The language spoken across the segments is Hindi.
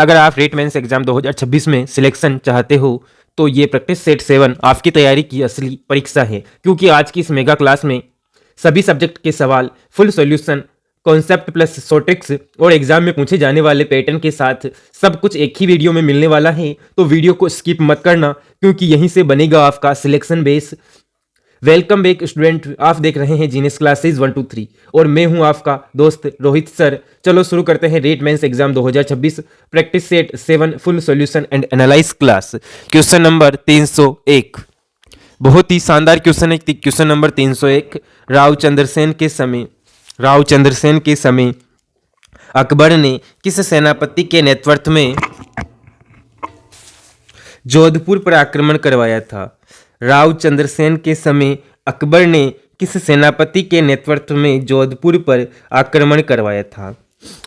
अगर आप रेट मेंस एग्जाम 2026 में सिलेक्शन चाहते हो तो ये प्रैक्टिस सेट 7 आपकी तैयारी की असली परीक्षा है, क्योंकि आज की इस मेगा क्लास में सभी सब्जेक्ट के सवाल, full solution, concept plus short और एग्जाम में पूछे जाने वाले पैटर्न के साथ सब कुछ एक ही वीडियो में मिलने वाला है। तो वीडियो को स्किप मत करना, क्योंकि यहीं से बनेगा आपका selection base. Welcome back student, आप देख रहे हैं जीनियस क्लासेस 1 2 3 और मैं हूं आपका दोस्त रोहित सर। चलो शुरू करते हैं रेट mains exam 2026 practice set 7 full solution and analyze class. Question number 301, बहुत ही शानदार क्वेश्चन है। क्वेश्चन नंबर 301, राव चंद्रसेन के समय अकबर ने किस सेनापति के नेतृत्व में जोधपुर पर आक्रमण करवाया था? राव चंद्रसेन के समय अकबर ने किस सेनापति के नेतृत्व में जोधपुर पर आक्रमण करवाया था?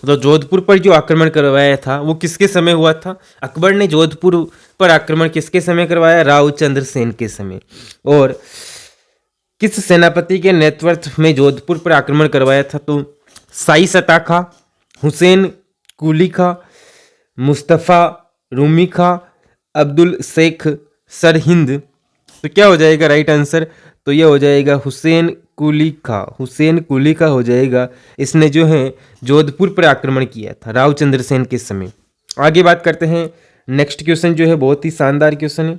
तो जोधपुर पर जो आक्रमण करवाया था वो किसके समय हुआ था? अकबर ने जोधपुर पर आक्रमण किसके समय करवाया? राव चंद्रसेन के समय। और किस सेनापति के नेतृत्व में जोधपुर पर आक्रमण करवाया था? तो शाही सता खां, हुसैन कुली खां, मुस्तफ़ा रूमी खां, अब्दुल शेख सरहिंद। तो क्या हो जाएगा राइट आंसर? तो ये हो जाएगा हुसैन कुली खां हो जाएगा। इसने जो है जोधपुर पर आक्रमण किया था राव चंद्रसेन के समय। आगे बात करते हैं। नेक्स्ट क्वेश्चन जो है बहुत ही शानदार क्वेश्चन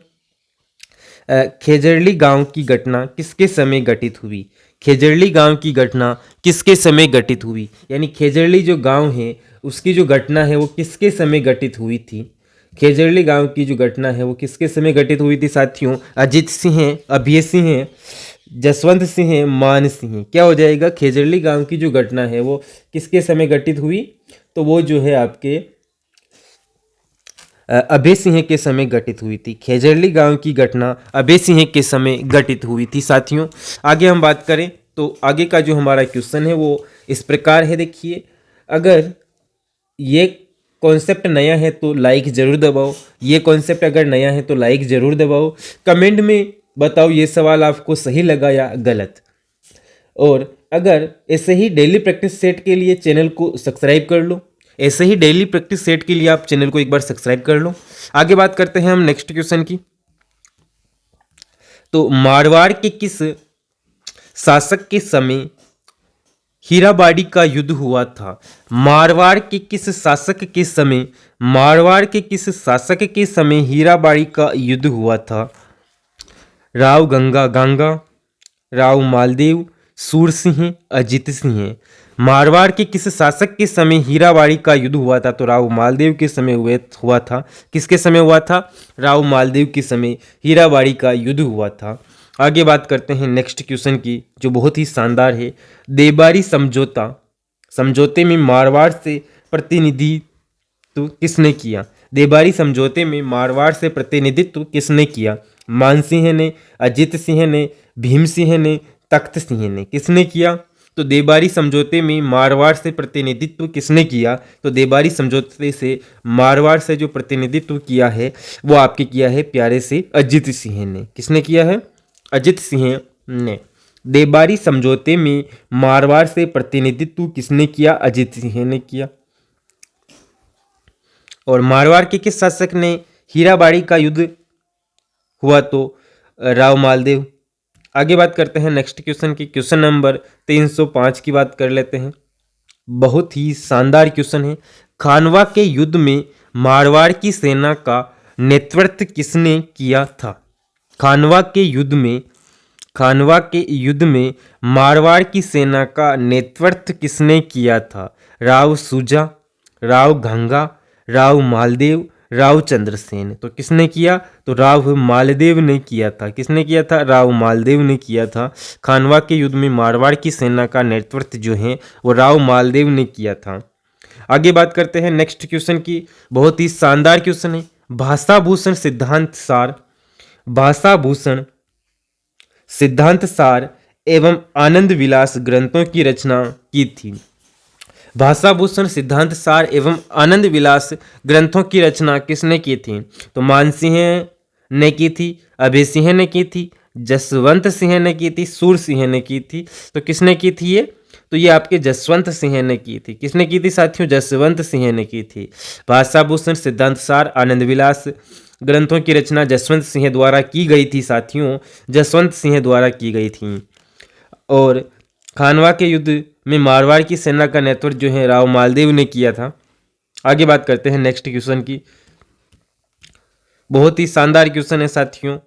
है। खेजड़ली गांव की घटना किसके समय घटित हुई? खेजड़ली गांव की घटना किसके समय घटित हुई? यानी खेजड़ली जो गांव है उसकी जो घटना है वो किसके समय घटित हुई थी? खेजड़ली गांव की जो घटना है वो किसके समय घटित हुई थी साथियों? अजीत सिंह, अभय सिंह, जसवंत सिंह, मान सिंह। क्या हो जाएगा? खेजड़ली गांव की जो घटना है वो किसके समय घटित हुई? तो वो जो है आपके अभय सिंह के समय घटित हुई थी। खेजड़ली गांव की घटना अभय सिंह के समय घटित हुई थी साथियों। आगे हम बात करें तो आगे का जो हमारा क्वेश्चन है वो इस प्रकार है। देखिए, अगर ये कॉन्सेप्ट नया है तो लाइक ज़रूर दबाओ। ये कॉन्सेप्ट अगर नया है तो लाइक ज़रूर दबाओ। कमेंट में बताओ ये सवाल आपको सही लगा या गलत। और अगर ऐसे ही डेली प्रैक्टिस सेट के लिए चैनल को सब्सक्राइब कर लो। ऐसे ही डेली प्रैक्टिस सेट के लिए आप चैनल को एक बार सब्सक्राइब कर लो। आगे बात करते हैं हम नेक्स्ट क्वेश्चन की। तो मारवाड़ के किस शासक के समय हीराबाड़ी का युद्ध हुआ था? मारवाड़ के किस शासक के समय हीराबाड़ी का युद्ध हुआ था? राव गंगा, राव मालदेव, सूरसिंह, अजित सिंह। मारवाड़ के किस शासक के समय हीराबाड़ी का युद्ध हुआ था? तो राव मालदेव के समय हुआ था। किसके समय हुआ था? राव मालदेव के समय हीराबाड़ी का युद्ध हुआ था। आगे बात करते हैं नेक्स्ट क्वेश्चन की, जो बहुत ही शानदार है। देबारी समझौते में मारवाड़ से प्रतिनिधित्व किसने किया? देबारी समझौते में मारवाड़ से प्रतिनिधित्व किसने किया? मान सिंह ने, अजित सिंह ने, भीम सिंह ने, तख्त सिंह ने। किसने किया? तो देबारी समझौते में मारवाड़ से प्रतिनिधित्व किसने किया? तो देबारी समझौते से मारवाड़ से जो प्रतिनिधित्व किया है वो आपके किया है प्यारे से अजित सिंह ने। किसने किया है? अजित सिंह ने। देबारी समझौते में मारवाड़ से प्रतिनिधित्व किसने किया? अजित सिंह ने किया। और मारवाड़ के किस शासक ने हीराबाड़ी का युद्ध हुआ? तो राव मालदेव। आगे बात करते हैं नेक्स्ट क्वेश्चन की। क्वेश्चन नंबर 305 की बात कर लेते हैं। बहुत ही शानदार क्वेश्चन है। खानवा के युद्ध में मारवाड़ की सेना का नेतृत्व किसने किया था? खानवा के युद्ध में मारवाड़ की सेना का नेतृत्व किसने किया था? राव सुजा, राव गंगा, राव मालदेव, राव चंद्रसेन। तो किसने किया? तो राव मालदेव ने किया था। किसने किया था? राव मालदेव ने किया था। खानवा के युद्ध में मारवाड़ की सेना का नेतृत्व जो है वो राव मालदेव ने किया था। आगे बात करते हैं नेक्स्ट क्वेश्चन की। बहुत ही शानदार क्वेश्चन है। भाषाभूषण सिद्धांत सार एवं आनंद विलास ग्रंथों की रचना की थी। भाषाभूषण सिद्धांत सार एवं आनंद विलास ग्रंथों की रचना किसने की थी? तो मान सिंह ने की थी, अभय सिंह ने की थी, जसवंत सिंह ने की थी, सूर सिंह ने की थी। तो किसने की थी ये? तो तो ये आपके जसवंत सिंह ने की थी। किसने की थी साथियों? जसवंत सिंह ने की थी। भाषाभूषण, सिद्धांत सार, आनंद विलास ग्रंथों की रचना जसवंत सिंह द्वारा की गई थी साथियों, जसवंत सिंह द्वारा की गई थी। और खानवा के युद्ध में मारवाड़ की सेना का नेतृत्व जो है राव मालदेव ने किया था। आगे बात करते हैं नेक्स्ट क्वेश्चन की। बहुत ही शानदार क्वेश्चन है साथियों,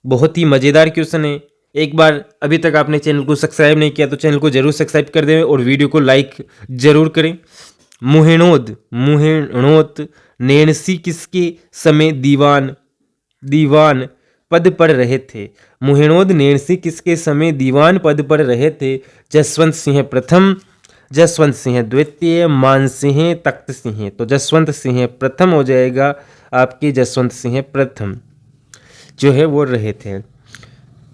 बहुत ही मज़ेदार क्वेश्चन है। एक बार अभी तक आपने चैनल को सब्सक्राइब नहीं किया तो चैनल को जरूर सब्सक्राइब कर दें और वीडियो को लाइक जरूर करें। मुहेणोत नेणसी किसके समय दीवान पद पर रहे थे? मुहेणोद नेणसी किसके समय दीवान पद पर रहे थे? जसवंत सिंह प्रथम, जसवंत सिंह द्वितीय, मान सिंह, तख्त सिंह। तो जसवंत सिंह प्रथम हो जाएगा आपके, जसवंत सिंह प्रथम जो है वो रहे थे।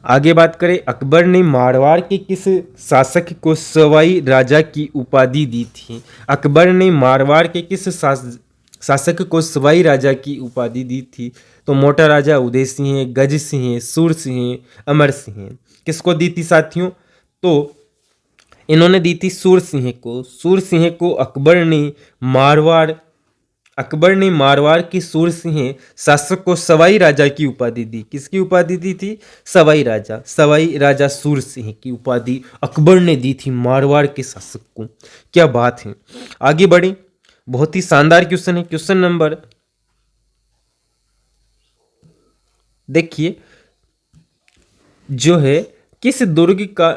आगे बात करें, अकबर ने मारवाड़ के किस शासक को सवाई राजा की उपाधि दी थी? अकबर ने मारवाड़ के किस शासक को सवाई राजा की उपाधि दी थी? तो मोटा राजा उदय सिंह, गज सिंह, सूर सिंह, अमर सिंह। किसको दी थी साथियों? तो इन्होंने दी थी सूर सिंह को। सूर सिंह को अकबर ने मारवाड़ की सूर सिंह शासक को सवाई राजा की उपाधि दी। किसकी उपाधि दी थी? सवाई राजा सूर सिंह की उपाधि अकबर ने दी थी मारवाड़ के शासक को। क्या बात है। आगे बढ़े, बहुत ही शानदार क्वेश्चन है। क्वेश्चन नंबर देखिए जो है, किस दुर्ग का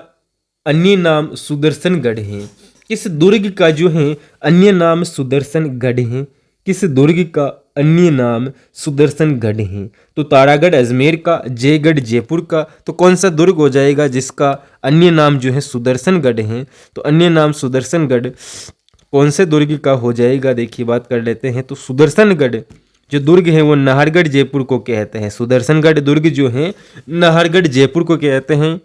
अन्य नाम सुदर्शनगढ़ है? किस दुर्ग का जो है अन्य नाम सुदर्शनगढ़ है? किस दुर्ग का अन्य नाम सुदर्शनगढ़ है? तो तारागढ़ अजमेर का, जयगढ़ जयपुर का। तो कौन सा दुर्ग हो जाएगा जिसका अन्य नाम जो है सुदर्शनगढ़ है? तो अन्य नाम सुदर्शनगढ़ कौन से दुर्ग का हो जाएगा? देखिए बात कर लेते हैं। तो सुदर्शनगढ़ जो दुर्ग है वो नाहरगढ़ जयपुर को कहते हैं। सुदर्शनगढ़ दुर्ग जो है नाहरगढ़ जयपुर को कहते हैं।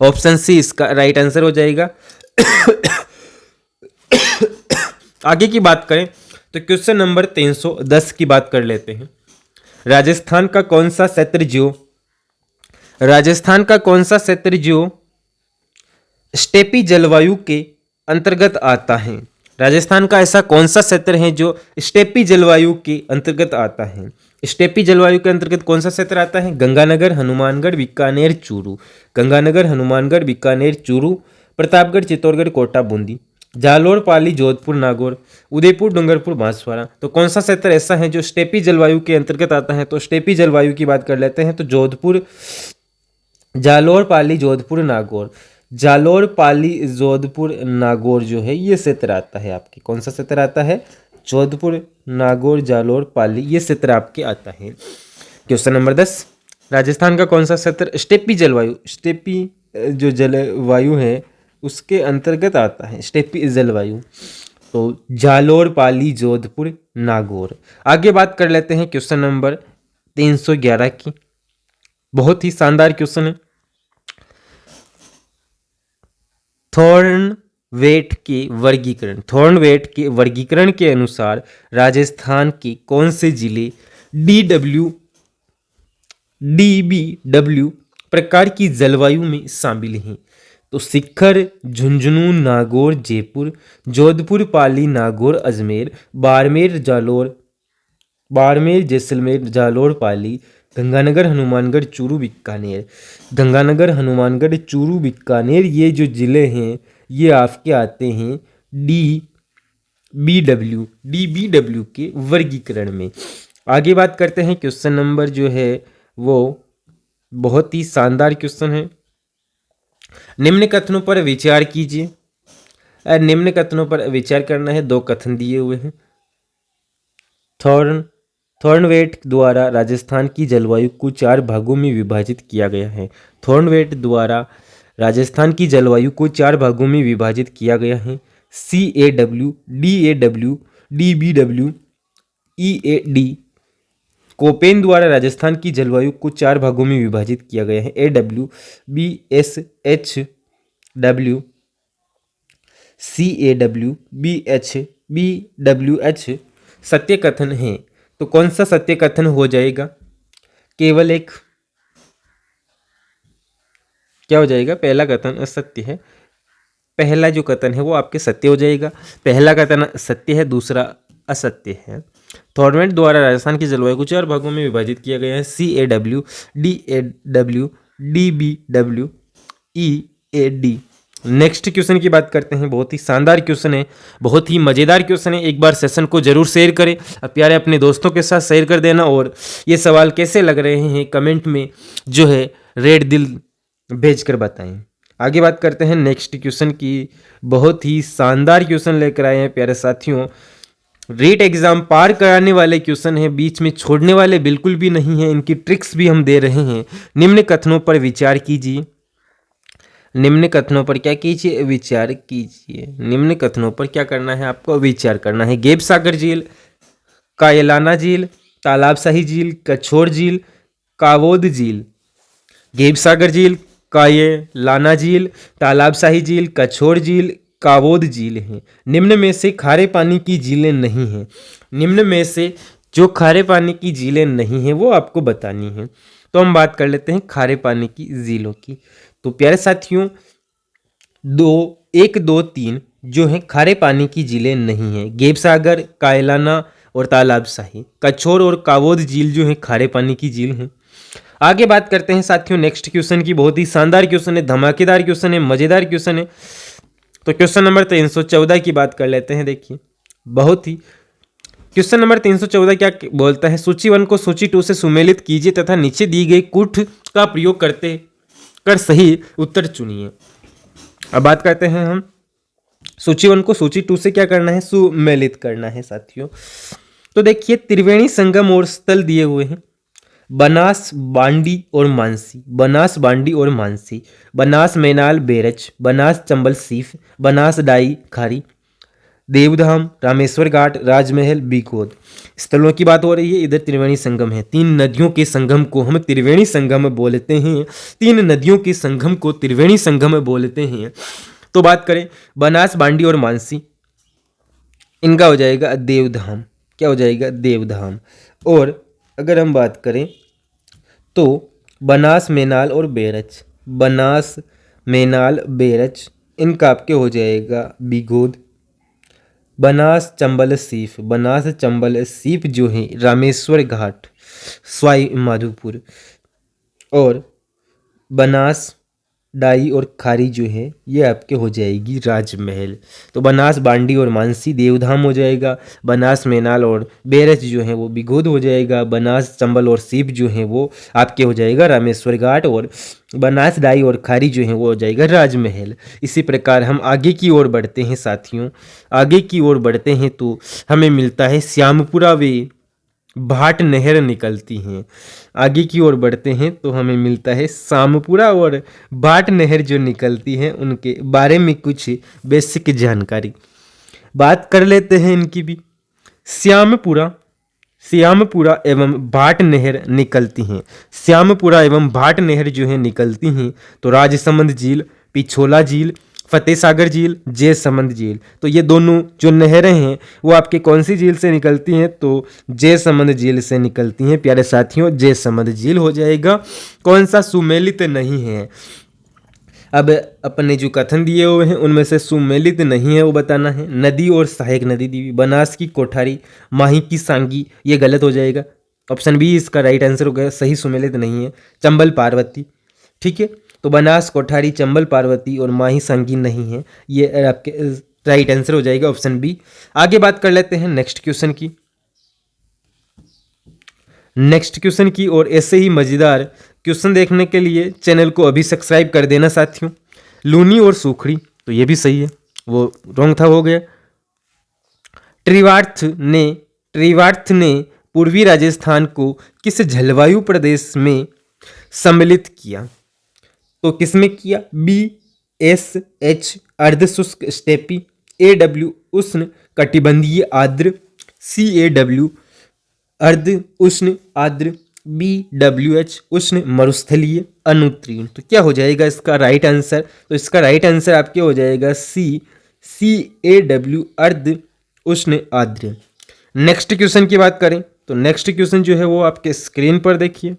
ऑप्शन सी इसका राइट आंसर हो जाएगा। आगे की बात करें तो क्वेश्चन नंबर 310 की बात कर लेते हैं। राजस्थान का कौन सा क्षेत्र जो स्टेपी जलवायु के अंतर्गत आता है? राजस्थान का ऐसा कौन सा क्षेत्र है जो स्टेपी जलवायु के अंतर्गत आता है? स्टेपी जलवायु के अंतर्गत कौन सा क्षेत्र आता है? गंगानगर, हनुमानगढ़, बीकानेर, चूरू। गंगानगर, हनुमानगढ़, बीकानेर, चूरू, प्रतापगढ़, चित्तौड़गढ़, कोटा, बूंदी, जालोर, पाली, जोधपुर, नागौर, उदयपुर, डूंगरपुर, बांसवाड़ा। तो कौन सा क्षेत्र ऐसा है जो स्टेपी जलवायु के अंतर्गत आता है? तो स्टेपी जलवायु की बात कर लेते हैं। तो जोधपुर, जालोर, पाली, जोधपुर, नागौर। जालोर, पाली, जोधपुर, नागौर जो है ये क्षेत्र आता है आपके। कौन सा क्षेत्र आता है? जोधपुर, नागौर, जालोर, पाली ये क्षेत्र आपके आता है। क्वेश्चन नंबर 10, राजस्थान का कौन सा क्षेत्र स्टेपी जो जलवायु है उसके अंतर्गत आता है? स्टेपी जलवायु। तो जालोर, पाली, जोधपुर, नागौर। आगे बात कर लेते हैं क्वेश्चन नंबर 311 की। बहुत ही शानदार क्वेश्चन है। थॉर्नवेट के वर्गीकरण के अनुसार राजस्थान के कौन से जिले DBW प्रकार की जलवायु में शामिल हैं? तो शिखर, झुंझुनू, नागौर, जयपुर, जोधपुर, पाली, नागौर, अजमेर, बाड़मेर, जैसलमेर, जालोर, पाली, गंगानगर, हनुमानगढ़, चूरू, बीकानेर। गंगानगर, हनुमानगढ़, चूरू, बीकानेर ये जो जिले हैं ये आपके आते हैं DBW के वर्गीकरण में। आगे बात करते हैं क्वेश्चन नंबर जो है वो बहुत ही शानदार क्वेश्चन है। निम्न कथनों पर विचार कीजिए। निम्न कथनों पर विचार करना है। 2 कथन दिए हुए हैं। थॉर्नवेट द्वारा राजस्थान की जलवायु को 4 भागों में विभाजित किया गया है। थॉर्नवेट द्वारा राजस्थान की जलवायु को 4 भागों में विभाजित किया गया है। CAW, DAW, DBW, EAD। Koppen द्वारा राजस्थान की जलवायु को 4 भागों में विभाजित किया गया है। AW, BSHW, CAW, BWH सत्य कथन है। तो कौन सा सत्य कथन हो जाएगा? केवल एक क्या हो जाएगा? पहला कथन असत्य है। पहला जो कथन है वो आपके सत्य हो जाएगा। पहला कथन सत्य है, दूसरा असत्य है। थॉर्नवेट द्वारा राजस्थान की जलवायु को 4 भागों में विभाजित किया गया है, CAW, DAW, DBW, EAD। Next question की बात करते हैं। बहुत ही शानदार क्वेश्चन है, बहुत ही मज़ेदार क्वेश्चन है। एक बार सेशन को जरूर शेयर करें, प्यारे अपने दोस्तों के साथ शेयर कर देना। और ये सवाल कैसे लग रहे हैं कमेंट में जो है रेड दिल भेज कर बताएं। आगे बात करते हैं नेक्स्ट क्वेश्चन की। बहुत ही शानदार क्वेश्चन लेकर आए हैं प्यारे साथियों। रेट एग्जाम पार कराने वाले क्वेश्चन है, बीच में छोड़ने वाले बिल्कुल भी नहीं है। इनकी ट्रिक्स भी हम दे रहे हैं। निम्न कथनों पर विचार कीजिए। निम्न कथनों पर क्या कीजिए? विचार कीजिए। निम्न कथनों पर क्या करना है? आपको विचार करना है। गेब सागर झील, कायलाना झील, तालाबशाही झील, कछोर झील, कावोद झील। गेब सागर झील, कायलाना झील, तालाबशाही झील, कछोर झील, कावोद झील हैं। निम्न में से खारे पानी की झीलें नहीं हैं। निम्न में से जो खारे पानी की झीलें नहीं हैं वो आपको बतानी है। तो हम बात कर लेते हैं खारे पानी की झीलों की। तो प्यारे साथियों 1, 2, 3 जो है खारे पानी की झीलें नहीं हैं। गेब सागर, कायलाना और तालाबशाही। कछोर और कावोद झील जो है खारे पानी की झील हैं। आगे बात करते हैं साथियों नेक्स्ट क्वेश्चन की। बहुत ही शानदार क्वेश्चन है, धमाकेदार क्वेश्चन है, मजेदार क्वेश्चन है। तो क्वेश्चन नंबर 314 की बात कर लेते हैं। देखिए बहुत ही क्वेश्चन नंबर 314 क्या बोलता है? सूची 1 को सूची 2 से सुमेलित कीजिए तथा नीचे दी गई कुट का प्रयोग करते कर सही उत्तर चुनिए। अब बात करते हैं हम सूची 1 को सूची 2 से क्या करना है? सुमेलित करना है साथियों। तो देखिए त्रिवेणी संगम और स्थल दिए हुए हैं, बनास, बांडी और मानसी। बनास, बांडी और मानसी। बनास, मैनाल, बेरच। बनास, चंबल, सीफ। बनास, डाई, खारी। देवधाम, रामेश्वर घाट, राजमहल, बीकोद। स्थलों की बात हो रही है, इधर त्रिवेणी संगम है। 3 नदियों के संगम को हम त्रिवेणी संगम बोलते हैं। 3 नदियों के संगम को त्रिवेणी संगम बोलते हैं। तो बात करें बनास, बांडी और मानसी, इनका हो जाएगा देवधाम। क्या हो जाएगा? देवधाम। और अगर हम बात करें तो बनास, मैनाल और बेरच। बनास, मैनाल, बेरच, इनका आपके हो जाएगा बीघोद। बनास, चंबल, सीफ। बनास, चंबल, सीफ जो है रामेश्वर घाट, सवाई माधोपुर। और बनास, डाई और खारी जो है ये आपके हो जाएगी राजमहल। तो बनास, बांडी और मानसी देवधाम हो जाएगा। बनास, मैनाल और बेरच जो है वो बिघोद हो जाएगा। बनास, चंबल और सीप जो है वो आपके हो जाएगा रामेश्वर घाट। और बनास, डाई और खारी जो है वो हो जाएगा राजमहल। इसी प्रकार हम आगे की ओर बढ़ते हैं साथियों। आगे की ओर बढ़ते हैं तो हमें मिलता है श्यामपुरा वे भाट नहर निकलती हैं। आगे की ओर बढ़ते हैं तो हमें मिलता है शामपुरा और भाट नहर जो निकलती हैं उनके बारे में कुछ बेसिक जानकारी बात कर लेते हैं इनकी भी। श्यामपुरा एवं भाट नहर निकलती हैं। श्यामपुरा एवं भाट नहर जो है निकलती हैं तो राजसमंद झील, पिछोला झील, फतेह सागर झील, जयसमंद झील। तो ये दोनों जो नहरें हैं वो आपके कौन सी झील से निकलती हैं? तो जयसमंद झील से निकलती हैं प्यारे साथियों। जयसमंद झील हो जाएगा। कौन सा? सुमेलित नहीं है। अब अपने जो कथन दिए हुए हैं उनमें से सुमेलित नहीं है वो बताना है। नदी और सहायक नदी दी, बनास की कोठारी, माही की सांगी, ये गलत हो जाएगा। ऑप्शन बी इसका राइट आंसर हो गया, सही सुमेलित नहीं है। चंबल, पार्वती, ठीक है। तो बनास, कोठारी, चंबल, पार्वती और माही सांगी नहीं है, ये आपके राइट आंसर हो जाएगा ऑप्शन बी। आगे बात कर लेते हैं नेक्स्ट क्वेश्चन की। नेक्स्ट क्वेश्चन की और ऐसे ही मजेदार क्वेश्चन देखने के लिए चैनल को अभी सब्सक्राइब कर देना साथियों। लूनी और सूखड़ी, तो ये भी सही है, वो रॉन्ग था, हो गया। त्रिवार्थ ने पूर्वी राजस्थान को किस जलवायु प्रदेश में सम्मिलित किया? तो किसमें किया? BSH अर्ध शुष्क स्टेपी, AW उष्ण कटिबंधीय आर्द्र, CAW अर्ध उष्ण आर्द्र, BWH उष्ण मरुस्थलीय अनुतीर्ण। तो क्या हो जाएगा इसका राइट आंसर? तो इसका राइट आंसर आपके हो जाएगा CAW अर्ध उष्ण आर्द्र। नेक्स्ट क्वेश्चन की बात करें तो नेक्स्ट क्वेश्चन जो है वो आपके स्क्रीन पर देखिए।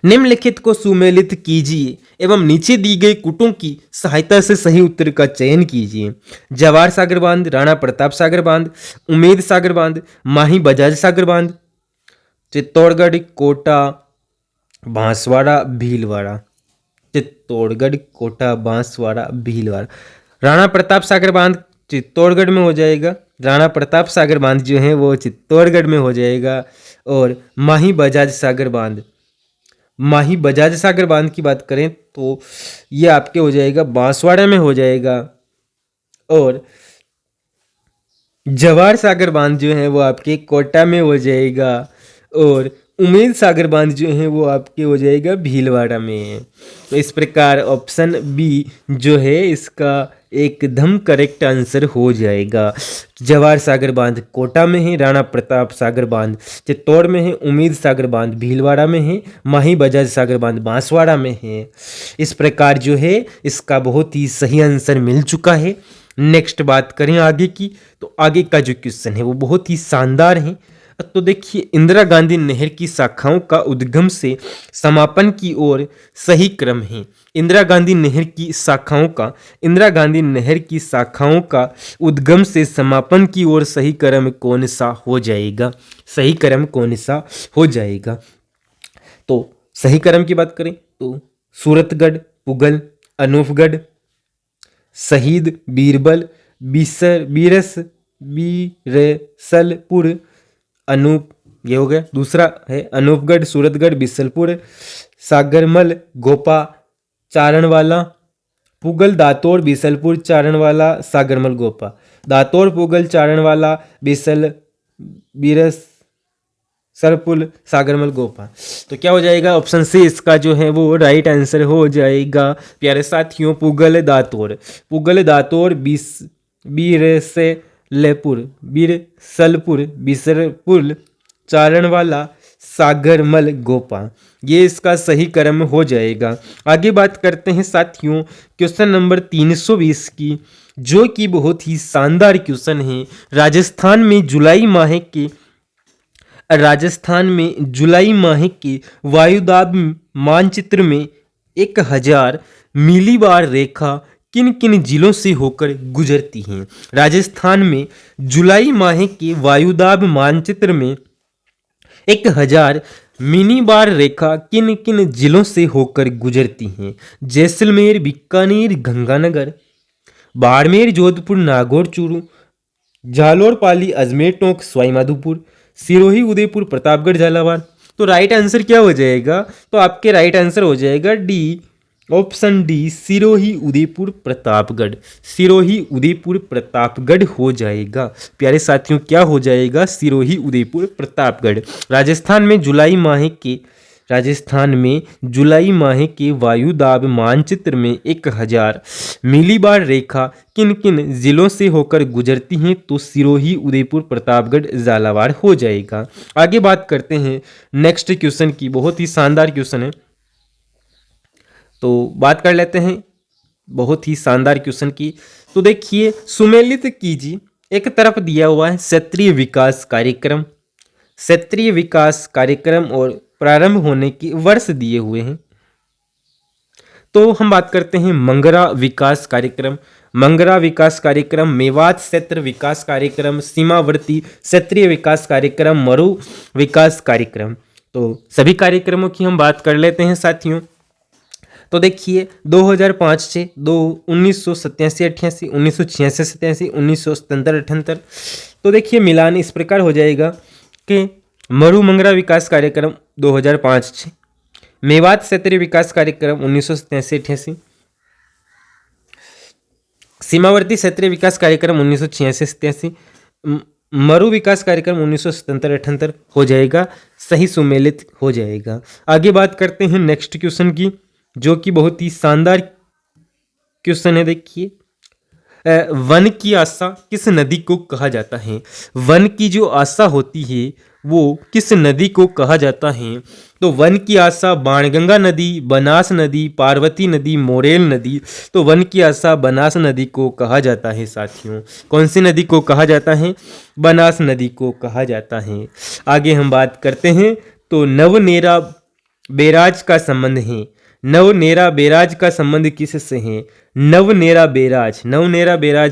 निम्नलिखित को सुमेलित कीजिए एवं नीचे दी गई कुटों की सहायता से सही उत्तर का चयन कीजिए। जवाहर सागर बांध, राणा प्रताप सागर बांध, उमेद सागर बांध, माही बजाज सागर बांध, चित्तौड़गढ़, कोटा, बांसवाड़ा, भीलवाड़ा। चित्तौड़गढ़, कोटा, बांसवाड़ा, भीलवाड़ा। राणा प्रताप सागर बांध चित्तौड़गढ़ में हो जाएगा। राणा प्रताप सागर बांध जो है वो चित्तौड़गढ़ में हो जाएगा। और माही बजाज सागर बांध, माही बजाज सागर बांध की बात करें तो ये आपके हो जाएगा बांसवाड़ा में हो जाएगा। और जवाहर सागर बांध जो है वो आपके कोटा में हो जाएगा। और उमेद सागर बांध जो है वो आपके हो जाएगा भीलवाड़ा में। तो इस प्रकार ऑप्शन बी जो है इसका एकदम करेक्ट आंसर हो जाएगा। जवाहर सागर बांध कोटा में है, राणा प्रताप सागर बांध चित्तौड़ में है, उमेद सागर बांध भीलवाड़ा में है, माही बजाज सागर बांध बांसवाड़ा में है। इस प्रकार जो है इसका बहुत ही सही आंसर मिल चुका है। नेक्स्ट बात करें आगे की, तो आगे का जो क्वेश्चन है वो बहुत ही शानदार है। तो देखिए, इंदिरा गांधी नहर की शाखाओं का उद्गम से समापन की ओर सही क्रम है। इंदिरा गांधी नहर की शाखाओं का, इंदिरा गांधी नहर की शाखाओं का उद्गम से समापन की ओर सही क्रम कौन सा हो जाएगा? सही क्रम कौन सा हो जाएगा? तो सही क्रम की बात करें तो सूरतगढ़, पुगल, अनूपगढ़, शहीद, बीरबल, बीरसलपुर, अनूप, ये हो गया। दूसरा है अनूपगढ़, सूरतगढ़, बिसलपुर, सागरमल, गोपा, चारणवाला, पुगल, दातोड़, बिसलपुर, चारणवाला, सागरमल, गोपा। दातोड़, पुगल, चारणवाला, बीरसलपुर, सागरमल, गोपा। तो क्या हो जाएगा? ऑप्शन सी इसका जो है वो राइट आंसर हो जाएगा। प्यारे साथियों, पुगल, दातोड़, पुगल, दातोड़, बिरसलपुर, बिसरपुर, चारणवाला, सागरमल, गोपा, ये इसका सही क्रम हो जाएगा। आगे बात करते हैं साथियों क्वेश्चन नंबर 320 की, जो कि बहुत ही शानदार क्वेश्चन है। राजस्थान में जुलाई माह के वायुदाब मानचित्र में 1000 मिलीबार रेखा किन किन जिलों से होकर गुजरती हैं? राजस्थान में जुलाई माह के वायुदाब मानचित्र में 1000 मिनी बार रेखा किन किन जिलों से होकर गुजरती हैं? जैसलमेर, बीकानेर, गंगानगर, बाड़मेर, जोधपुर, नागौर, चूरू, जालोर, पाली, अजमेर, टोंक, सवाईमाधोपुर, सिरोही, उदयपुर, प्रतापगढ़, झालावाड़। तो राइट आंसर क्या हो जाएगा? तो आपके राइट आंसर हो जाएगा D, option D, Sirohi, Udaipur, Pratapgarh. Sirohi, Udaipur, Pratapgarh हो जाएगा। प्यारे साथियों, क्या हो जाएगा? सिरोही, उदयपुर, प्रतापगढ़। राजस्थान में जुलाई माह के वायुदाब मानचित्र में 1000 मिलीबार रेखा किन किन जिलों से होकर गुजरती हैं? तो सिरोही, उदयपुर, प्रतापगढ़, झालावाड़ हो जाएगा। आगे बात करते हैं नेक्स्ट क्वेश्चन की। बहुत ही शानदार क्वेश्चन है, तो बात कर लेते हैं बहुत ही शानदार क्वेश्चन की। तो देखिए, सुमेलित कीजिए। एक तरफ दिया हुआ है क्षेत्रीय विकास कार्यक्रम, क्षेत्रीय विकास कार्यक्रम और प्रारंभ होने के वर्ष दिए हुए हैं। तो हम बात करते हैं मंगरा विकास कार्यक्रम, मंगरा विकास कार्यक्रम, मेवात क्षेत्र विकास कार्यक्रम, सीमावर्ती क्षेत्रीय विकास कार्यक्रम, मरु विकास कार्यक्रम। तो सभी कार्यक्रमों की हम बात कर लेते हैं साथियों। तो देखिए, 2005 से 1987-88, 1986-87, 1977-78। तो देखिए, मिलान इस प्रकार हो जाएगा कि मरु मंगरा विकास कार्यक्रम 2005 से, मेवात क्षेत्रीय विकास कार्यक्रम 1987-88, सीमावर्ती क्षेत्रीय विकास कार्यक्रम 1986-87, मरु विकास कार्यक्रम 1977-78 हो जाएगा। सही सुमेलित हो जाएगा। आगे बात करते हैं नेक्स्ट क्वेश्चन की, जो कि बहुत ही शानदार क्वेश्चन है। देखिए, वन की आशा किस नदी को कहा जाता है? वन की जो आशा होती है वो किस नदी को कहा जाता है? तो वन की आशा बाणगंगा नदी, बनास नदी, पार्वती नदी, मोरेल नदी। तो वन की आशा बनास नदी को कहा जाता है साथियों। कौन सी नदी को कहा जाता है? बनास नदी को कहा जाता है। आगे हम बात करते हैं तो नवनेरा बैराज का संबंध है? नवनेरा बैराज का संबंध किससे है? नवनेरा बैराज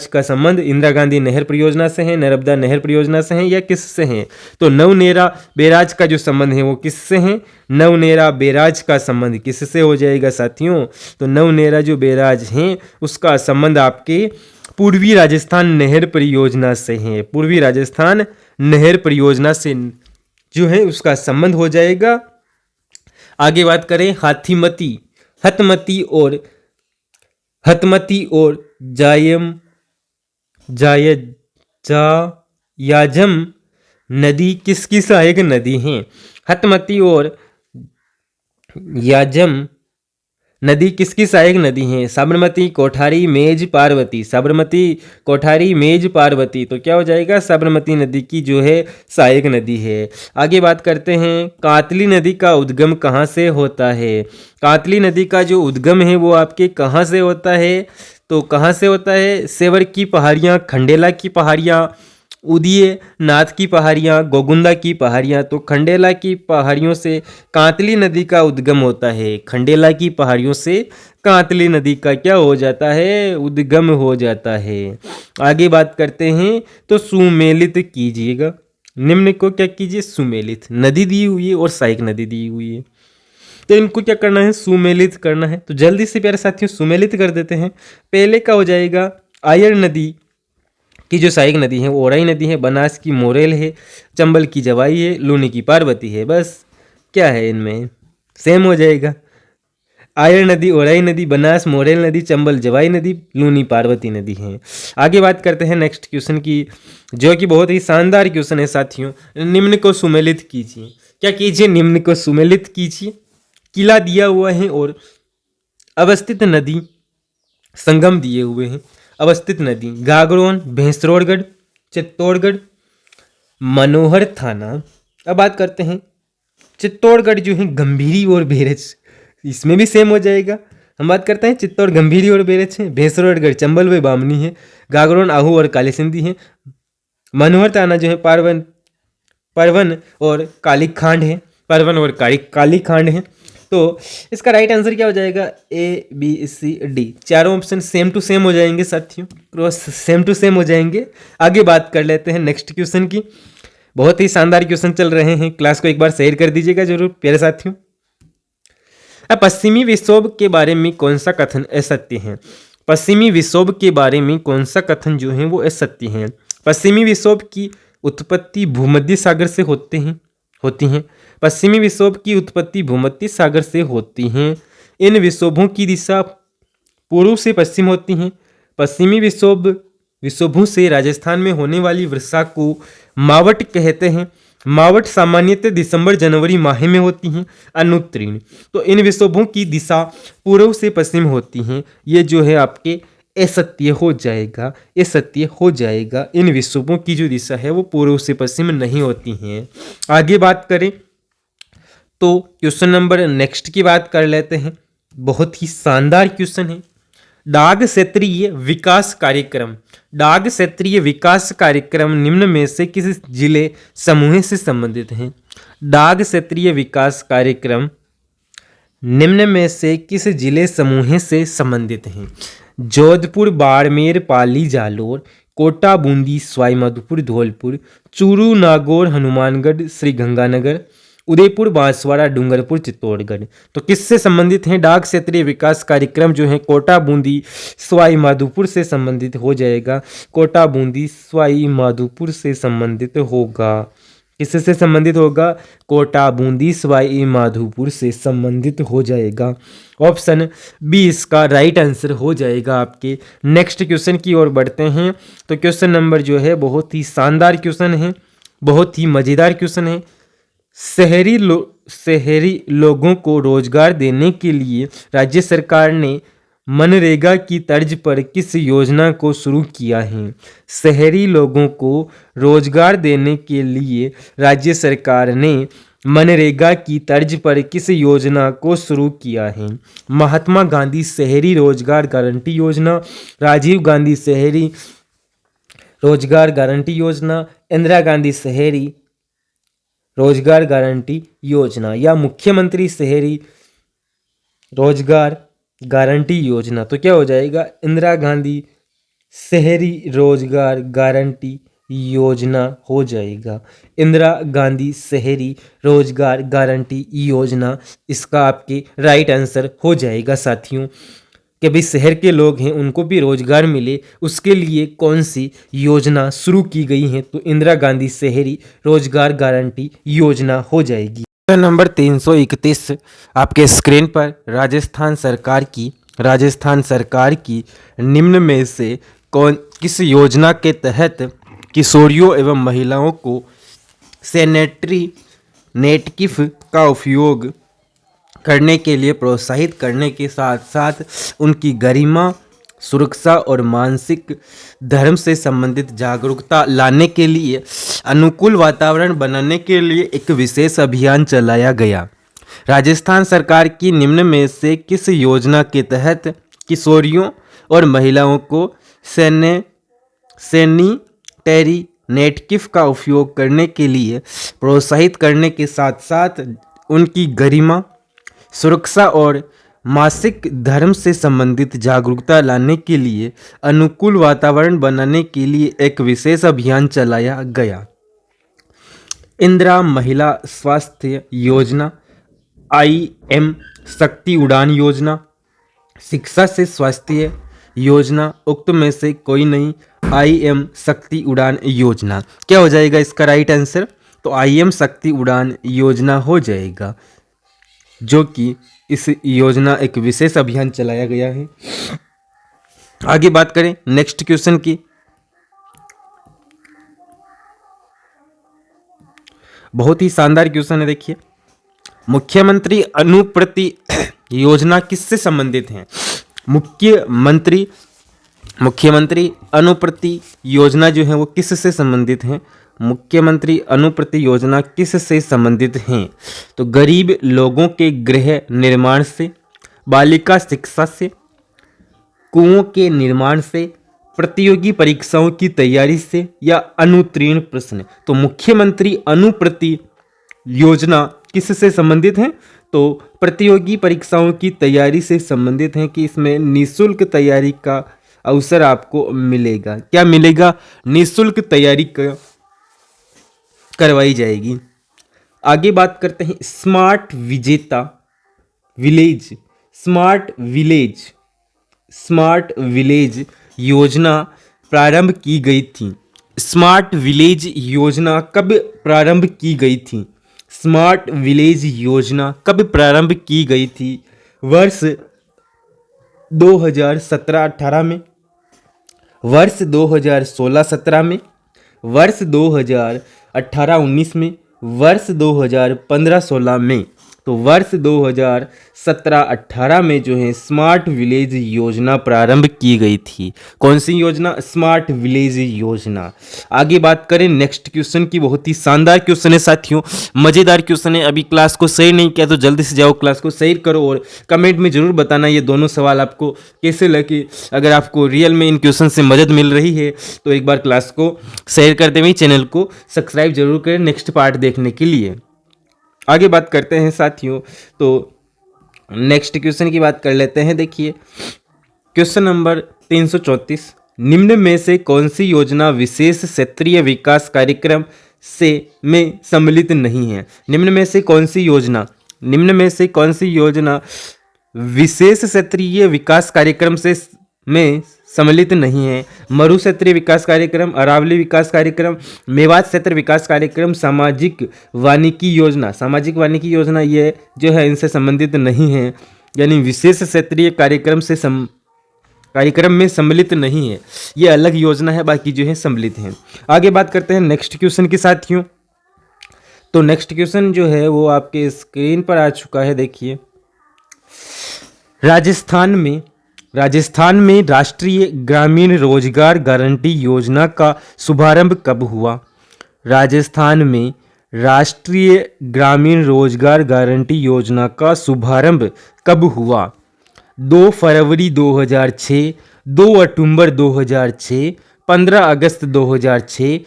का संबंध इंदिरा गांधी नहर परियोजना से है, नर्मदा नहर परियोजना से है या किससे है? तो नवनेरा बैराज का जो संबंध है वो किससे है? नवनेरा बैराज का संबंध किससे हो जाएगा साथियों? तो नवनेरा जो बैराज हैं उसका संबंध आपके पूर्वी राजस्थान नहर परियोजना से है। पूर्वी राजस्थान नहर परियोजना से जो है उसका संबंध हो जाएगा। आगे बात करें हतमती और जायजम नदी किसकी सहायक नदी हैं? हतमती और याजम नदी किसकी सहायक नदी हैं? साबरमती, कोठारी, मेज, पार्वती। तो क्या हो जाएगा? साबरमती नदी की जो है सहायक नदी है। आगे बात करते हैं कातली नदी का उद्गम कहाँ से होता है? कातली नदी का जो उद्गम है वो आपके कहाँ से होता है? तो कहाँ से होता है? सेवर की पहाड़ियाँ, खंडेला की पहाड़ियाँ, उदय नाथ की पहाड़ियाँ, गोगुंदा की पहाड़ियाँ। तो खंडेला की पहाड़ियों से कांतली नदी का उद्गम होता है। खंडेला की पहाड़ियों से कांतली नदी का क्या हो जाता है? उद्गम हो जाता है। आगे बात करते हैं तो सुमेलित कीजिएगा। निम्न को क्या कीजिए? सुमेलित। नदी दी हुई है और सहायक नदी दी हुई है, तो इनको क्या करना है? सुमेलित करना है। तो जल्दी से प्यारे साथियों सुमेलित कर देते हैं। पहले का हो जाएगा आयर नदी की जो सहायक नदी है वो ओराई नदी है, बनास की मोरेल है, चंबल की जवाई है, लूनी की पार्वती है। बस क्या है इनमें? सेम हो जाएगा। आयर नदी, ओराई नदी, बनास, मोरेल नदी, चंबल जवाई नदी, लूनी पार्वती नदी है। आगे बात करते हैं नेक्स्ट क्वेश्चन की, जो कि बहुत ही शानदार क्वेश्चन है साथियों। निम्न को सुमेलित कीजिए। क्या कीजिए? निम्न को सुमेलित कीजिए। किला दिया हुआ है और अवस्थित नदी संगम दिए हुए हैं। अवस्थित नदी गागरोन, भैंसरोड़गढ़, चित्तौड़गढ़, मनोहर थाना। अब बात करते हैं चित्तौड़गढ़ जो है गंभीरी और बेरज, इसमें भी सेम हो जाएगा। हम बात करते हैं चित्तौड़ गंभीरी और बेरज है, भैंसरोड़गढ़ चंबल व बामनी है, गागरोन आहू और काली सिंधी है, मनोहर थाना जो है परवन और कालिक खांड है, कालिक खांड है। तो इसका राइट आंसर क्या हो जाएगा? A B C D. चारों ऑप्शन सेम टू सेम हो जाएंगे साथियों, क्रॉस सेम टू सेम हो जाएंगे। आगे बात कर लेते हैं नेक्स्ट क्वेश्चन की। बहुत ही शानदार क्वेश्चन चल रहे हैं, क्लास को एक बार शेयर कर दीजिएगा जरूर प्यारे साथियों। अब पश्चिमी विक्षोभ के बारे में कौन सा कथन असत्य है? पश्चिमी विक्षोभ के बारे में कौन सा कथन जो है वो असत्य है? पश्चिमी विक्षोभ की उत्पत्ति भूमध्य सागर से होती हैं। पश्चिमी विक्षोभ की उत्पत्ति भूमध्य सागर से होती हैं। इन विक्षोभों की दिशा पूर्व से पश्चिम होती हैं। पश्चिमी विक्षोभों से राजस्थान में होने वाली वर्षा को मावट कहते हैं। मावट सामान्यतः दिसंबर जनवरी माह में होती हैं। अनुत्तीर्ण, तो इन विक्षोभों की दिशा पूर्व से पश्चिम होती हैं। ये जो है आपके असत्य हो जाएगा, असत्य हो जाएगा। इन विक्षोभों की जो दिशा है वो पूर्व से पश्चिम नहीं होती हैं। आगे बात करें तो क्वेश्चन नंबर नेक्स्ट की बात कर लेते हैं। बहुत ही शानदार क्वेश्चन है। डाक क्षेत्रीय विकास कार्यक्रम निम्न में से किस जिले समूह से संबंधित हैं? डाक क्षेत्रीय विकास कार्यक्रम निम्न में से किस जिले समूह से संबंधित हैं? जोधपुर, बाड़मेर, पाली, जालोर, कोटा, बूंदी, सवाई माधोपुर, धौलपुर, चूरू, नागौर, हनुमानगढ़, श्री गंगानगर, उदयपुर, बांसवाड़ा, डूंगरपुर, चित्तौड़गढ़। तो किससे संबंधित हैं? डाक क्षेत्रीय विकास कार्यक्रम जो है कोटा, बूंदी, सवाई माधोपुर से संबंधित हो जाएगा। कोटा, बूंदी, सवाई माधोपुर से संबंधित होगा। किससे संबंधित होगा? कोटा, बूंदी, सवाई माधोपुर से संबंधित हो जाएगा। ऑप्शन बी इसका राइट आंसर हो जाएगा आपके। नेक्स्ट क्वेश्चन की ओर बढ़ते हैं। तो क्वेश्चन नंबर जो है बहुत ही शानदार क्वेश्चन है, बहुत ही मज़ेदार क्वेश्चन है। शहरी लोगों को रोजगार देने के लिए राज्य सरकार ने मनरेगा की तर्ज पर किस योजना को शुरू किया है? शहरी लोगों को रोजगार देने के लिए राज्य सरकार ने मनरेगा की तर्ज पर किस योजना को शुरू किया है? महात्मा गांधी शहरी रोजगार गारंटी योजना, राजीव गांधी शहरी रोजगार गारंटी योजना, इंदिरा गांधी शहरी रोजगार गारंटी योजना या मुख्यमंत्री शहरी रोजगार गारंटी योजना। तो क्या हो जाएगा, इंदिरा गांधी शहरी रोजगार गारंटी योजना हो जाएगा। इंदिरा गांधी शहरी रोजगार गारंटी योजना इसका आपके राइट आंसर हो जाएगा साथियों। कि भाई शहर के लोग हैं उनको भी रोजगार मिले, उसके लिए कौन सी योजना शुरू की गई है, तो इंदिरा गांधी शहरी रोजगार गारंटी योजना हो जाएगी। नंबर 331 आपके स्क्रीन पर राजस्थान सरकार की निम्न में से किस योजना के तहत किशोरियों एवं महिलाओं को सैनिटरी नेटकिफ का उपयोग करने के लिए प्रोत्साहित करने के साथ साथ उनकी गरिमा, सुरक्षा और मानसिक धर्म से संबंधित जागरूकता लाने के लिए अनुकूल वातावरण बनाने के लिए एक विशेष अभियान चलाया गया। राजस्थान सरकार की निम्न में से किस योजना के तहत किशोरियों और महिलाओं को सैनिटरी नेटकिफ का उपयोग करने के लिए प्रोत्साहित करने के साथ साथ उनकी गरिमा, सुरक्षा और मासिक धर्म से संबंधित जागरूकता लाने के लिए अनुकूल वातावरण बनाने के लिए एक विशेष अभियान चलाया गया। इंदिरा महिला स्वास्थ्य योजना, IM शक्ति उड़ान योजना, शिक्षा से स्वास्थ्य योजना, उक्त में से कोई नहीं, IM शक्ति उड़ान योजना। क्या हो जाएगा इसका राइट आंसर, तो IM शक्ति उड़ान योजना हो जाएगा, जो कि इस योजना एक विशेष अभियान चलाया गया है। आगे बात करें नेक्स्ट क्वेश्चन की। बहुत ही शानदार क्वेश्चन है, देखिए मुख्यमंत्री अनुप्रति योजना किससे संबंधित है। मुख्यमंत्री अनुप्रति योजना जो है वो किससे संबंधित है, मुख्यमंत्री अनुप्रति योजना किससे संबंधित हैं, तो गरीब लोगों के गृह निर्माण से, बालिका शिक्षा से, कुओं के निर्माण से, प्रतियोगी परीक्षाओं की तैयारी से या अनुत्तीर्ण प्रश्न। तो मुख्यमंत्री अनुप्रति योजना किससे संबंधित है, तो प्रतियोगी परीक्षाओं की तैयारी से संबंधित है कि इसमें निःशुल्क तैयारी का अवसर आपको मिलेगा। क्या मिलेगा, निःशुल्क तैयारी करवाई जाएगी। आगे बात करते हैं स्मार्ट विलेज योजना प्रारंभ की गई थी। स्मार्ट विलेज योजना कब प्रारंभ की गई थी, स्मार्ट विलेज योजना कब प्रारंभ की गई थी, वर्ष 2017-18 में, वर्ष 2016-17 में, वर्ष 2018-19 में, वर्ष 2015-16 में। तो वर्ष 2017-18 में जो है स्मार्ट विलेज योजना प्रारंभ की गई थी। कौन सी योजना, स्मार्ट विलेज योजना। आगे बात करें नेक्स्ट क्वेश्चन की। बहुत ही शानदार क्वेश्चन है साथियों, मज़ेदार क्वेश्चन है। अभी क्लास को शेयर नहीं किया तो जल्दी से जाओ क्लास को शेयर करो और कमेंट में जरूर बताना ये दोनों सवाल आपको कैसे लगे। अगर आपको रियल में इन क्वेश्चन से मदद मिल रही है तो एक बार क्लास को शेयर करते हुए चैनल को सब्सक्राइब जरूर करें नेक्स्ट पार्ट देखने के लिए। आगे बात करते हैं साथियों, तो नेक्स्ट क्वेश्चन की बात कर लेते हैं। देखिए क्वेश्चन नंबर 334, निम्न में से कौन सी योजना विशेष क्षेत्रीय विकास कार्यक्रम में सम्मिलित नहीं है। निम्न में से कौन सी योजना विशेष क्षेत्रीय विकास कार्यक्रम में सम्मिलित नहीं है। मरु क्षेत्रीय विकास कार्यक्रम, अरावली विकास कार्यक्रम, मेवात क्षेत्र विकास कार्यक्रम, सामाजिक वानिकी योजना ये जो है इनसे संबंधित नहीं है, यानी विशेष क्षेत्रीय कार्यक्रम में सम्मिलित नहीं है। ये अलग योजना है, बाकी जो है सम्मिलित हैं। आगे बात करते हैं नेक्स्ट क्वेश्चन के साथियों। तो नेक्स्ट क्वेश्चन जो है वो आपके स्क्रीन पर आ चुका है। देखिए राजस्थान में राष्ट्रीय ग्रामीण रोजगार गारंटी योजना का शुभारंभ कब हुआ। राजस्थान में राष्ट्रीय ग्रामीण रोजगार गारंटी योजना का शुभारंभ कब हुआ। 2 फरवरी 2006, 2 अक्टूबर 2006, 15 अगस्त 2006,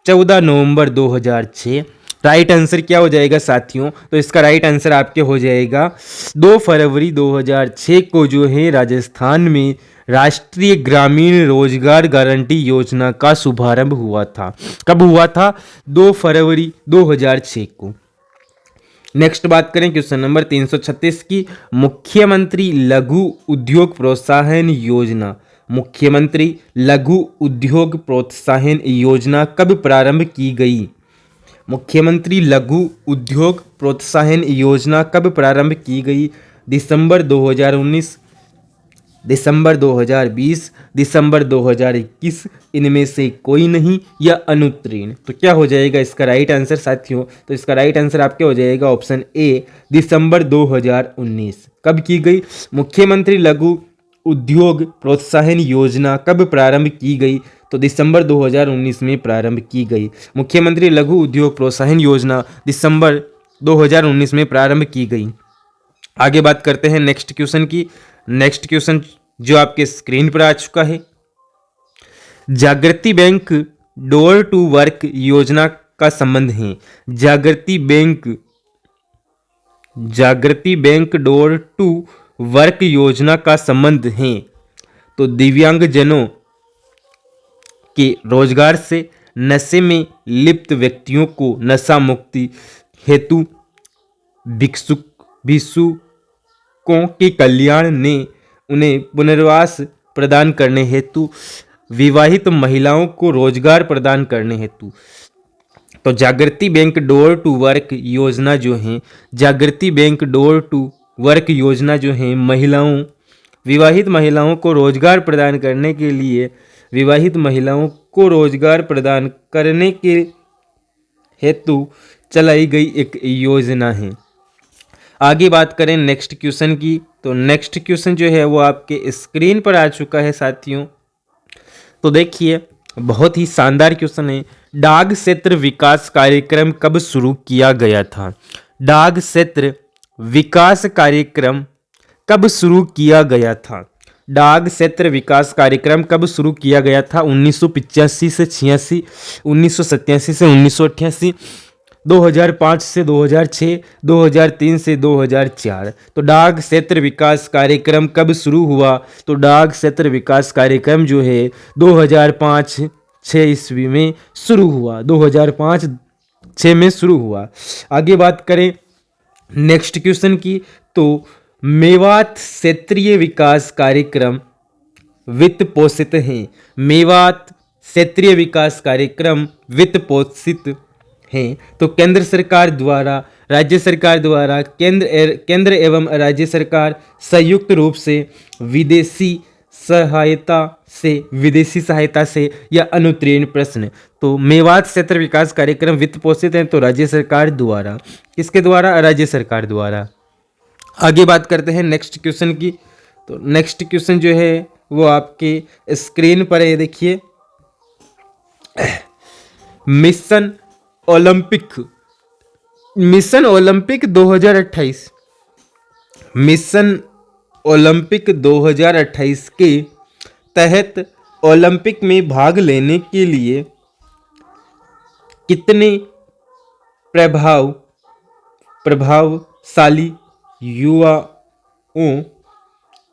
14 नवंबर 2006, राइट आंसर क्या हो जाएगा साथियों? तो इसका राइट आंसर आपके हो जाएगा 2 फरवरी 2006 को जो है राजस्थान में राष्ट्रीय ग्रामीण रोजगार गारंटी योजना का शुभारंभ हुआ था। कब हुआ था? 2 फरवरी 2006 को। नेक्स्ट बात करें क्वेश्चन नंबर 336 की। मुख्यमंत्री लघु उद्योग प्रोत्साहन योजना, मुख्यमंत्री लघु उद्योग प्रोत्साहन योजना कब प्रारंभ की गई? मुख्यमंत्री लघु उद्योग प्रोत्साहन योजना कब प्रारंभ की गई? दिसंबर 2019, दिसंबर 2020, दिसंबर 2021, इनमें से कोई नहीं या अनुत्तीर्ण। तो क्या हो जाएगा इसका राइट आंसर साथियों? तो इसका राइट आंसर आपके हो जाएगा ऑप्शन ए, दिसंबर 2019। कब की गई? मुख्यमंत्री लघु उद्योग प्रोत्साहन योजना कब प्रारंभ की गई? तो दिसंबर 2019 में प्रारंभ की गई। मुख्यमंत्री लघु उद्योग प्रोत्साहन योजना दिसंबर 2019 में प्रारंभ की गई। आगे बात करते हैं नेक्स्ट क्वेश्चन की। नेक्स्ट क्वेश्चन जो आपके स्क्रीन पर आ चुका है, जागृति बैंक डोर टू वर्क योजना का संबंध है। जागृति बैंक डोर टू वर्क योजना का संबंध है तो दिव्यांगजनों के रोजगार से नशे में लिप्त व्यक्तियों को नशा मुक्ति हेतु भिक्षुकों के कल्याण ने उन्हें पुनर्वास प्रदान करने हेतु, विवाहित महिलाओं को रोजगार प्रदान करने हेतु। तो जागृति बैंक डोर टू वर्क योजना जो है, जागृति बैंक डोर टू वर्क योजना जो है महिलाओं, विवाहित महिलाओं को रोजगार प्रदान करने के लिए, विवाहित महिलाओं को रोजगार प्रदान करने के हेतु चलाई गई एक योजना है। आगे बात करें नेक्स्ट क्वेश्चन की। तो नेक्स्ट क्वेश्चन जो है वो आपके स्क्रीन पर आ चुका है साथियों। तो देखिए बहुत ही शानदार क्वेश्चन है। डाक क्षेत्र विकास कार्यक्रम कब शुरू किया गया था? डाक क्षेत्र विकास कार्यक्रम कब शुरू किया गया था? डाक क्षेत्र विकास कार्यक्रम कब शुरू किया गया था? 1985 से 86, 1987 से 1988, 2005 से 2006, 2003 से 2004। तो डाक क्षेत्र विकास कार्यक्रम कब शुरू हुआ? तो डाक क्षेत्र विकास कार्यक्रम जो है 2005-06 ईस्वी में शुरू हुआ, 2005-06 में शुरू हुआ। आगे बात करें नेक्स्ट क्वेश्चन की। तो मेवात क्षेत्रीय विकास कार्यक्रम वित्त पोषित है। मेवात क्षेत्रीय विकास कार्यक्रम वित्त पोषित हैं तो केंद्र सरकार द्वारा, राज्य सरकार द्वारा, केंद्र एवं राज्य सरकार संयुक्त रूप से विदेशी सहायता से या अनुत्तीर्ण प्रश्न। तो मेवात क्षेत्र विकास कार्यक्रम वित्त पोषित है तो राज्य सरकार द्वारा। किसके द्वारा? राज्य सरकार द्वारा। आगे बात करते हैं नेक्स्ट क्वेश्चन की। तो नेक्स्ट क्वेश्चन जो है वो आपके स्क्रीन पर है, देखिए। मिशन ओलंपिक 2028, मिशन ओलंपिक 2028 के तहत ओलंपिक में भाग लेने के लिए कितने प्रभावशाली युवाओं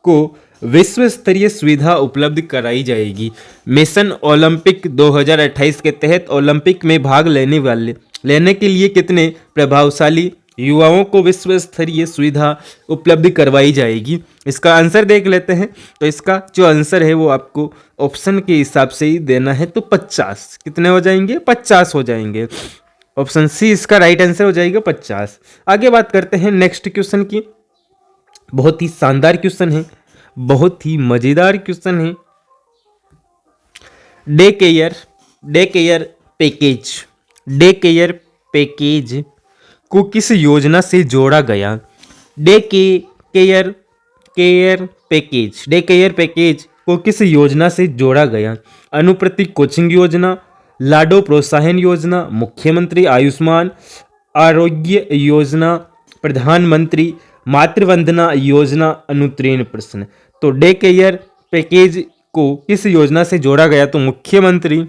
को विश्व स्तरीय सुविधा उपलब्ध कराई जाएगी? मिशन ओलंपिक 2028 के तहत ओलंपिक में भाग लेने के लिए कितने प्रभावशाली युवाओं को विश्व स्तरीय सुविधा उपलब्ध करवाई जाएगी? इसका आंसर देख लेते हैं। तो इसका जो आंसर है वो आपको ऑप्शन के हिसाब से ही देना है। तो 50 कितने हो जाएंगे? 50 हो जाएंगे। ऑप्शन सी इसका राइट आंसर हो जाएगा 50। आगे बात करते हैं नेक्स्ट क्वेश्चन की। बहुत ही शानदार क्वेश्चन है, बहुत ही मजेदार क्वेश्चन है। डे केयर पैकेज को किस योजना से जोड़ा गया? डे केयर पैकेज को किस योजना से जोड़ा गया? अनुप्रति कोचिंग योजना, लाडो प्रोत्साहन योजना, मुख्यमंत्री आयुष्मान आरोग्य योजना, प्रधानमंत्री मातृवंदना योजना, अनुत्तीर्ण प्रश्न। तो डे केयर पैकेज को किस योजना से जोड़ा गया? तो मुख्यमंत्री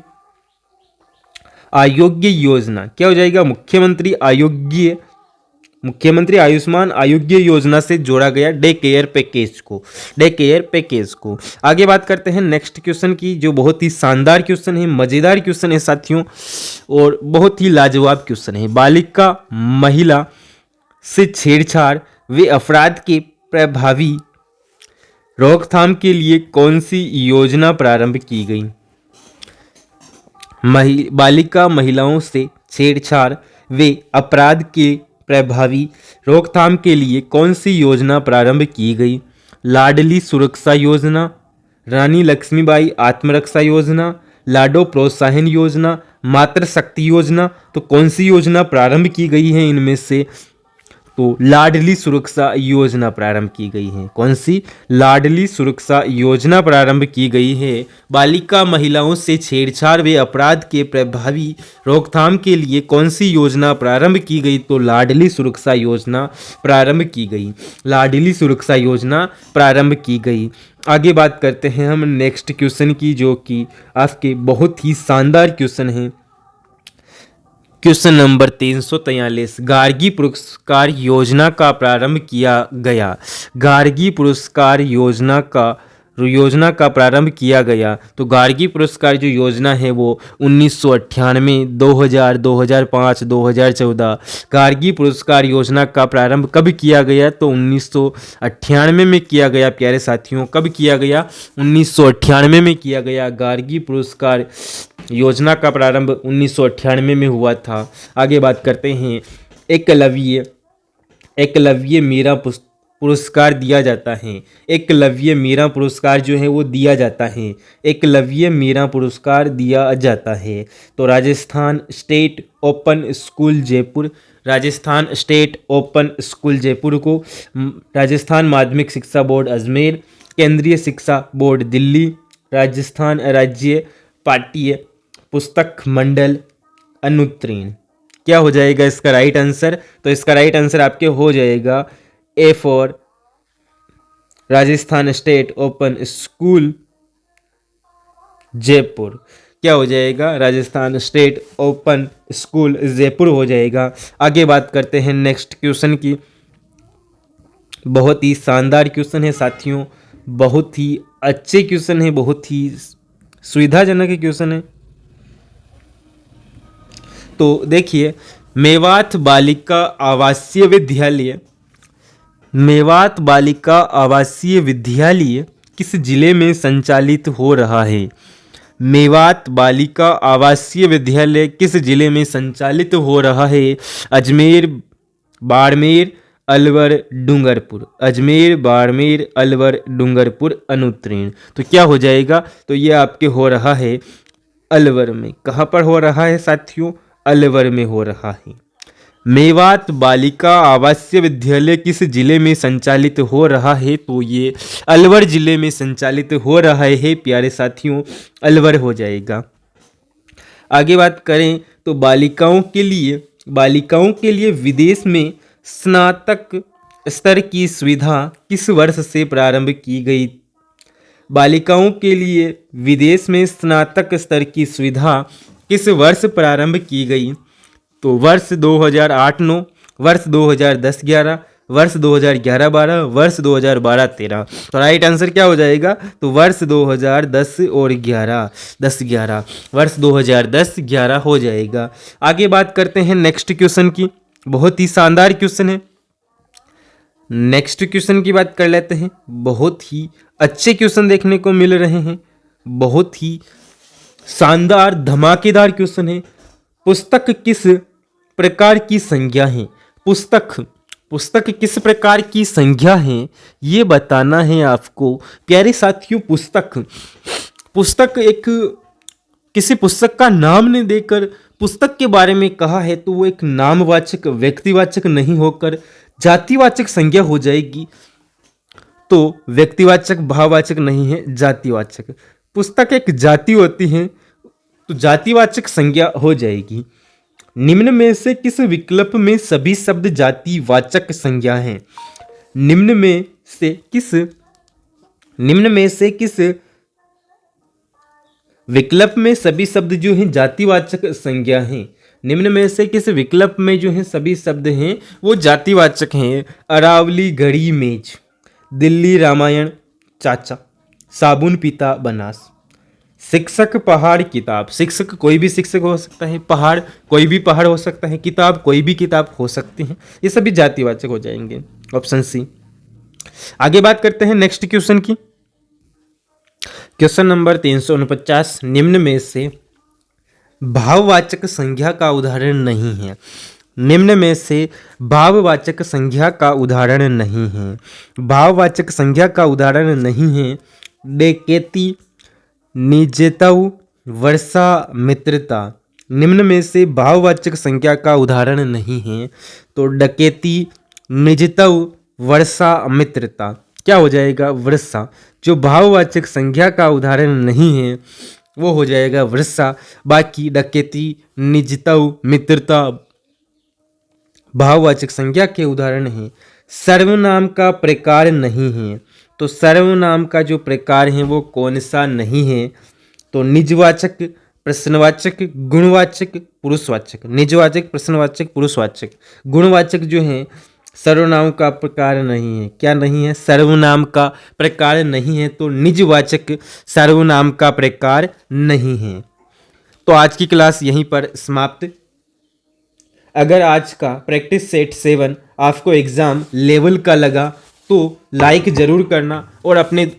आयोग्य योजना, क्या हो जाएगा? मुख्यमंत्री आयुष्मान आरोग्य योजना से जोड़ा गया डे केयर पैकेज को। आगे बात करते हैं नेक्स्ट क्वेश्चन की, जो बहुत ही शानदार क्वेश्चन है, मजेदार क्वेश्चन है साथियों, और बहुत ही लाजवाब क्वेश्चन है। बालिका महिला से छेड़छाड़ व अपराध के प्रभावी रोकथाम के लिए कौन सी योजना प्रारंभ की गई? बालिका महिलाओं से छेड़छाड़ व अपराध के प्रभावी रोकथाम के लिए कौन सी योजना प्रारंभ की गई? लाडली सुरक्षा योजना, रानी लक्ष्मीबाई आत्मरक्षा योजना, लाडो प्रोत्साहन योजना, मातृशक्ति योजना। तो कौन सी योजना प्रारंभ की गई है इनमें से? तो लाडली सुरक्षा योजना प्रारंभ की गई है। कौन सी? लाडली सुरक्षा योजना प्रारंभ की गई है। बालिका महिलाओं से छेड़छाड़ व अपराध के प्रभावी रोकथाम के लिए कौन सी योजना प्रारंभ की गई? तो लाडली सुरक्षा योजना प्रारंभ की गई। लाडली सुरक्षा योजना प्रारंभ की गई। आगे बात करते हैं हम नेक्स्ट क्वेश्चन की, जो कि आपके बहुत ही शानदार क्वेश्चन है। क्वेश्चन नंबर 343, गार्गी पुरस्कार योजना का प्रारंभ किया गया। गार्गी पुरस्कार योजना का प्रारंभ किया गया। तो गार्गी पुरस्कार जो योजना है वो 1998, 2000, 2005, 2014 गार्गी पुरस्कार योजना का प्रारंभ कब किया गया? तो 1998 में किया गया प्यारे साथियों। कब किया गया? 1998 में किया गया। गार्गी पुरस्कार योजना का प्रारंभ 1998 में हुआ था। आगे बात करते हैं एकलव्य मीरा पुरस्कार दिया जाता है। एकलव्य मीरा पुरस्कार जो है वो दिया जाता है। एकलव्य मीरा पुरस्कार दिया जाता है। तो Rajasthan state open school Jaipur, Rajasthan state open school Jaipur को, राजस्थान माध्यमिक शिक्षा बोर्ड अजमेर, केंद्रीय शिक्षा बोर्ड दिल्ली, राजस्थान राज्य पाठ्य पुस्तक मंडल अनुत्तीर्ण। क्या हो जाएगा इसका राइट आंसर? तो इसका राइट आंसर आपके हो जाएगा A for Rajasthan state open school Jaipur. क्या हो जाएगा? Rajasthan state open school Jaipur हो जाएगा। आगे बात करते हैं नेक्स्ट क्वेश्चन की। बहुत ही शानदार क्वेश्चन है साथियों, बहुत ही अच्छे क्वेश्चन है, बहुत ही सुविधाजनक क्वेश्चन है। तो देखिए, मेवात बालिका आवासीय विद्यालय किस जिले में संचालित हो रहा है? मेवात बालिका आवासीय विद्यालय किस जिले में संचालित हो रहा है? अजमेर, बाड़मेर, अलवर, डूंगरपुर। अजमेर, बाड़मेर, अलवर, डूंगरपुर अनुत्तीर्ण। तो क्या हो जाएगा? तो ये आपके हो रहा है अलवर में। कहाँ पर हो रहा है साथियों? अलवर में हो रहा है। मेवात बालिका आवासीय विद्यालय किस जिले में संचालित हो रहा है? तो ये अलवर जिले में संचालित हो रहा है प्यारे साथियों, अलवर हो जाएगा। आगे बात करें तो बालिकाओं के लिए विदेश में स्नातक स्तर की सुविधा किस वर्ष से प्रारंभ की गई? बालिकाओं के लिए विदेश में स्नातक स्तर की सुविधा किस वर्ष प्रारंभ की गई? तो वर्ष 2008-9, वर्ष 2010-11, वर्ष 2011-12, वर्ष 2012-13। तो राइट आंसर क्या हो जाएगा? तो वर्ष 2010 और 10-11, वर्ष 2010-11 हो जाएगा। आगे बात करते हैं नेक्स्ट क्वेश्चन की। बहुत ही शानदार क्वेश्चन है। नेक्स्ट क्वेश्चन की बात कर लेते हैं। बहुत ही अच्छे क्वेश्चन देखने को मिल रहे हैं, बहुत ही शानदार धमाकेदार क्वेश्चन है। पुस्तक किस प्रकार की संज्ञा है? पुस्तक किस प्रकार की संज्ञा है ये बताना है आपको प्यारे साथियों। पुस्तक एक किसी पुस्तक का नाम नहीं देकर पुस्तक के बारे में कहा है तो वो एक नामवाचक व्यक्तिवाचक नहीं होकर जातिवाचक संज्ञा हो जाएगी। तो व्यक्तिवाचक भाववाचक नहीं है, जातिवाचक। पुस्तक एक जाति होती है तो जातिवाचक संज्ञा हो जाएगी। निम्न में से किस विकल्प में सभी शब्द जातिवाचक संज्ञा हैं? निम्न में से किस विकल्प में सभी शब्द जो हैं जातिवाचक संज्ञा हैं। निम्न में से किस विकल्प में जो हैं सभी शब्द हैं वो जातिवाचक हैं? अरावली घड़ी मेज, दिल्ली रामायण चाचा, साबुन पीता बनास। शिक्षक पहाड़ किताब, शिक्षक कोई भी शिक्षक हो सकता है, पहाड़ कोई भी पहाड़ हो सकता है, किताब कोई भी किताब हो सकती है, ये सभी जातिवाचक हो जाएंगे। Option C. आगे बात करते हैं नेक्स्ट क्वेश्चन की। क्वेश्चन नंबर 349, निम्न में से भाववाचक संज्ञा का उदाहरण नहीं है। निम्न में से भाववाचक संज्ञा का उदाहरण नहीं है। भाववाचक संज्ञा का उदाहरण नहीं है। डकैती, निजतव, वर्षा, मित्रता। निम्न में से भाववाचक संज्ञा का उदाहरण नहीं है। तो डकैती, निजतव, वर्षा, मित्रता। क्या हो जाएगा? वर्षा। जो भाववाचक संज्ञा का उदाहरण नहीं है वो हो जाएगा वर्षा। बाकी डकैती, निजतव, मित्रता भाववाचक संज्ञा के उदाहरण हैं। सर्वनाम का प्रकार नहीं है। तो सर्वनाम का जो प्रकार है वो कौन सा नहीं है? तो निजवाचक, प्रश्नवाचक, गुणवाचक, पुरुषवाचक। निजवाचक, प्रश्नवाचक, पुरुषवाचक। गुणवाचक जो है सर्वनाम का प्रकार नहीं है। क्या नहीं है? सर्वनाम का प्रकार नहीं है। तो निजवाचक सर्वनाम का प्रकार नहीं है। तो आज की क्लास यहीं पर समाप्त। अगर आज का प्रैक्टिस सेट 7 आपको एग्ज़ाम लेवल का लगा तो लाइक ज़रूर करना और अपने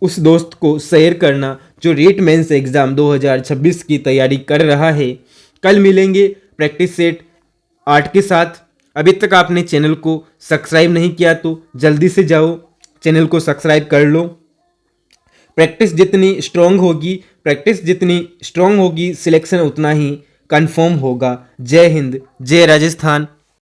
उस दोस्त को शेयर करना जो रीट मेंस एग्ज़ाम 2026 की तैयारी कर रहा है। कल मिलेंगे प्रैक्टिस सेट 8 के साथ। अभी तक आपने चैनल को सब्सक्राइब नहीं किया तो जल्दी से जाओ चैनल को सब्सक्राइब कर लो। प्रैक्टिस जितनी स्ट्रांग होगी सिलेक्शन उतना ही कंफर्म होगा। जय हिंद, जय राजस्थान।